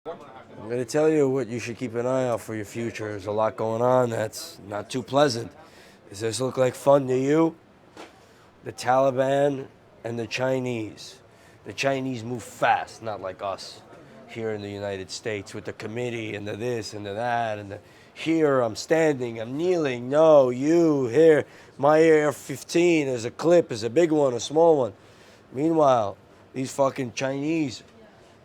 I'm going to tell you what you should keep an eye out for your future. There's a lot going on that's not too pleasant. Does this look like fun to you? The Taliban and the Chinese. The Chinese move fast, not like us here in the United States with the committee and the this and the that and the here I'm standing, I'm kneeling. No, you here. My AR-15 is a clip, is a big one, a small one. Meanwhile, these fucking Chinese,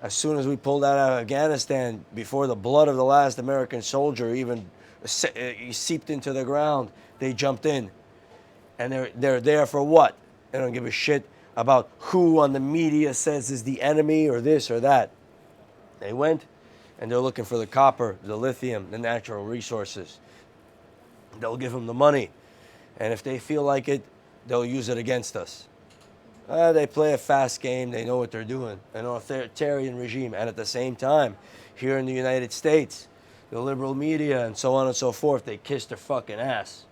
as soon as we pulled out of Afghanistan, before the blood of the last American soldier even seeped into the ground, they jumped in. And they're there for what? They don't give a shit about who on the media says is the enemy or this or that. They went and they're looking for the copper, the lithium, the natural resources. They'll give them the money. And if they feel like it, they'll use it against us. They play a fast game. They know what they're doing. An authoritarian regime. And at the same time, here in the United States, the liberal media and so on and so forth, they kiss their fucking ass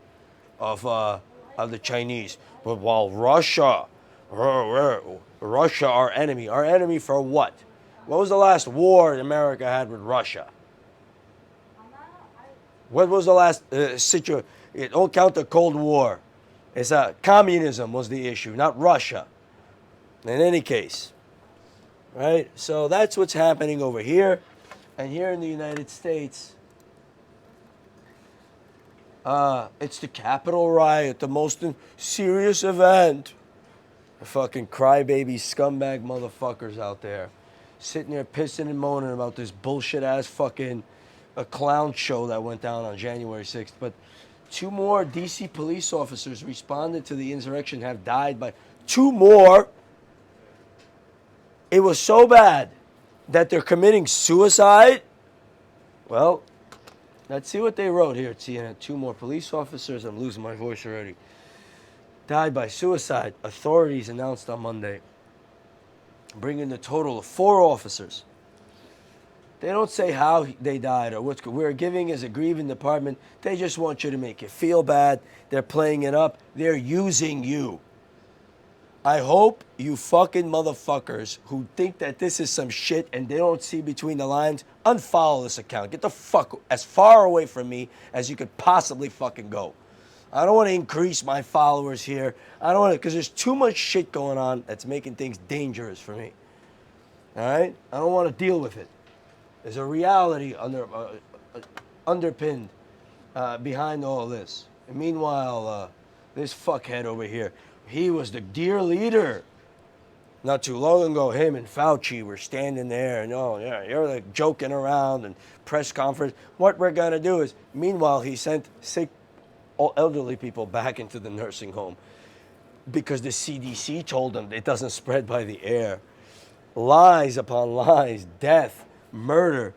of the Chinese. But while Russia, our enemy for what? What was the last war America had with Russia? What was the last situation? Don't count the Cold War. It's communism was the issue, not Russia. In any case, right? So that's what's happening over here. And here in the United States, it's the Capitol riot, the most serious event. The fucking crybaby scumbag motherfuckers out there sitting there pissing and moaning about this bullshit-ass fucking clown show that went down on January 6th. But 2 more D.C. police officers responded to the insurrection have died by 2 more. It was so bad that they're committing suicide. Well, let's see what they wrote here at CNN. 2 more police officers, I'm losing my voice already, died by suicide, authorities announced on Monday, bringing the total of 4 officers. They don't say how they died or what's good. We're giving as a grieving department. They just want you to make you feel bad. They're playing it up. They're using you. I hope you fucking motherfuckers who think that this is some shit and they don't see between the lines, unfollow this account. Get the fuck as far away from me as you could possibly fucking go. I don't want to increase my followers here. I don't want to, because there's too much shit going on that's making things dangerous for me. All right? I don't want to deal with it. There's a reality underpinned behind all this. And meanwhile, this fuckhead over here, he was the dear leader. Not too long ago, him and Fauci were standing there and, oh, yeah, you're like joking around and press conference. What we're going to do is, meanwhile, he sent sick elderly people back into the nursing home because the CDC told them it doesn't spread by the air. Lies upon lies, death, murder,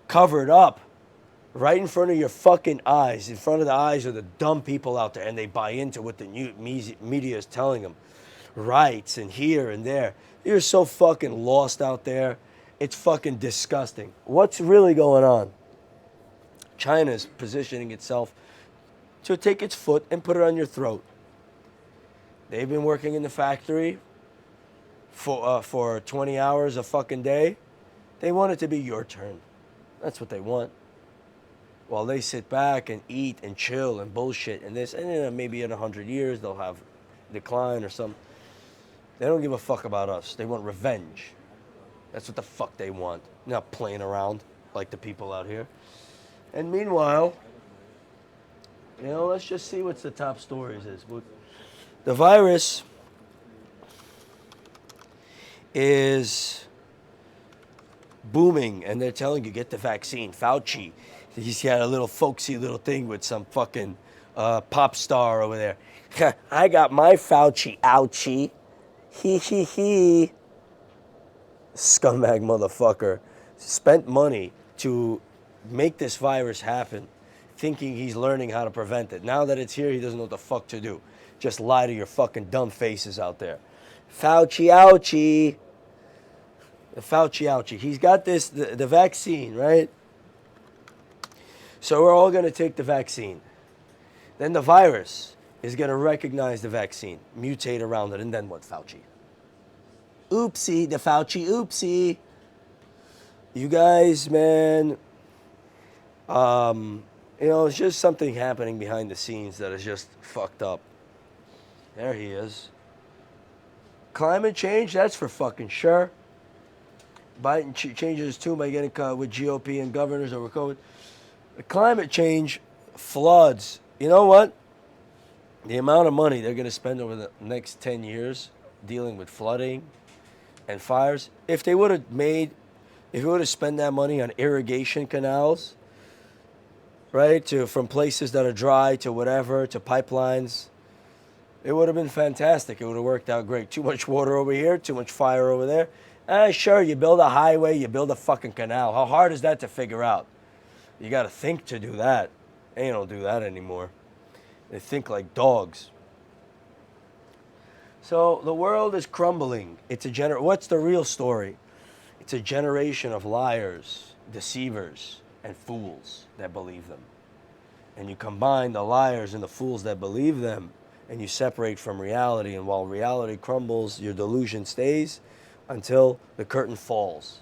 covered up right in front of your fucking eyes, in front of the eyes of the dumb people out there, and they buy into what the new media is telling them. Rights and here and there. You're so fucking lost out there. It's fucking disgusting. What's really going on? China's positioning itself to take its foot and put it on your throat. They've been working in the factory for 20 hours a fucking day. They want it to be your turn. That's what they want. While they sit back and eat and chill and bullshit and this, and maybe in 100 years they'll have decline or something. They don't give a fuck about us. They want revenge. That's what the fuck they want. They're not playing around like the people out here. And meanwhile, let's just see what the top stories is. The virus is booming, and they're telling you, get the vaccine. Fauci, he's got a little folksy little thing with some fucking pop star over there. I got my Fauci, ouchie. He. Scumbag motherfucker. Spent money to make this virus happen, thinking he's learning how to prevent it. Now that it's here, he doesn't know what the fuck to do. Just lie to your fucking dumb faces out there. Fauci, ouchie. The Fauci, ouchie. He's got this, the vaccine, right? So we're all going to take the vaccine. Then the virus is going to recognize the vaccine, mutate around it, and then what, Fauci? Oopsie, the Fauci, oopsie. You guys, man, it's just something happening behind the scenes that is just fucked up. There he is. Climate change, that's for fucking sure. Biden changes his tune by getting caught with GOP and governors over COVID. Climate change, floods. You know what? The amount of money they're going to spend over the next 10 years dealing with flooding and fires, if they would have spent that money on irrigation canals, right, from places that are dry to whatever, to pipelines, it would have been fantastic. It would have worked out great. Too much water over here, too much fire over there. Sure, you build a highway, you build a fucking canal. How hard is that to figure out? You got to think to do that. They don't do that anymore. They think like dogs. So the world is crumbling. What's the real story? It's a generation of liars, deceivers, and fools that believe them. And you combine the liars and the fools that believe them, and you separate from reality. And while reality crumbles, your delusion stays until the curtain falls.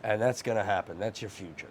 And that's going to happen. That's your future.